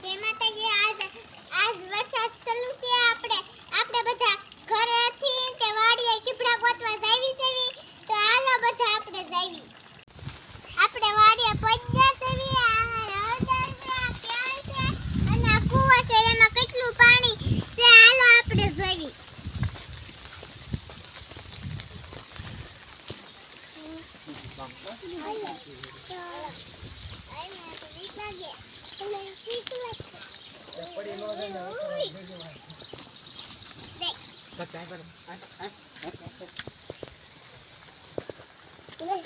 જય માતાજી. આજ વરસાદ ચાલુ છે. આપણે બધા ઘરેથી તે વાડીએ શીપડા ગોતવા જાવી સેવી. તો હાલો બધા આપણે જાવી. આપણે વાડીએ પહોંચ્યા સેવી. આ હળદર છે, આ કેળ છે અને આ કૂવો છે. એમાં કેટલું પાણી છે. હાલો આપણે જાવી.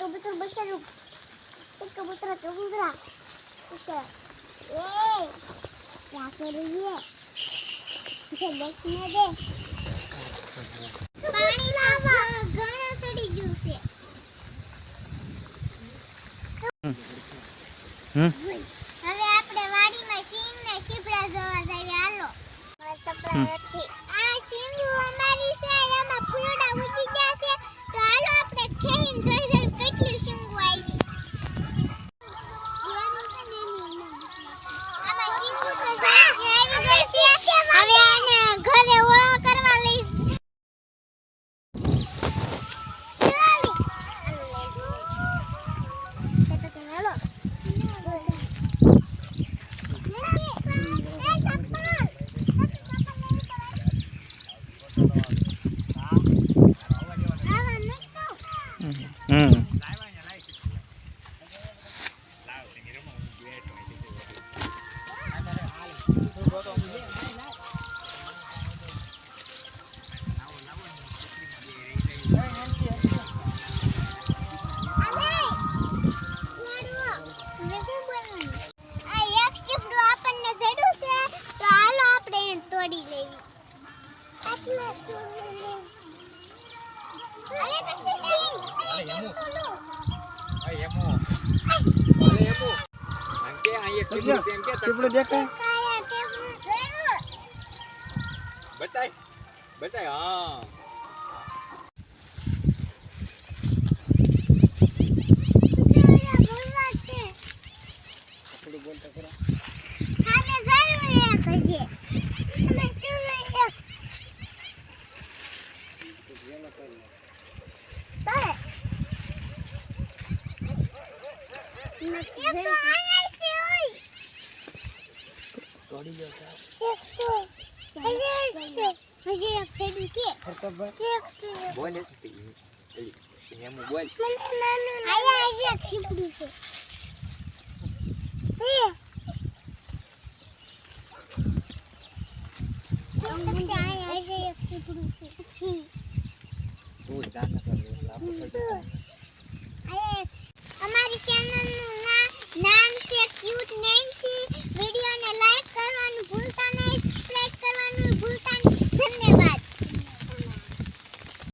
कबूतर बशरू कबूतर कबूतरा बशर क्या कर रही है इसे देखने दे पानी लावा घणा चढ़ी गયું છે હવે આપણે વાડીમાં સિંગ ને શીપડા જોવા જઈએ. હાલો સપડા નથી. આ સિંગુ અમારી છે. એમાં ફૂલડા ઉગી ગયા છે. તો હાલો આપણે ખેવીને જોઈ જોઈ કેટલી સિંગુ આવી. આમાં સિંગુ તો આવી ગઈ છે. હવે આને ઘરે ઓળો કરવા લઈ बताए बताए हाँ बोल હેમુ બોલ આયા એક શીપડું છે. તું જાન કર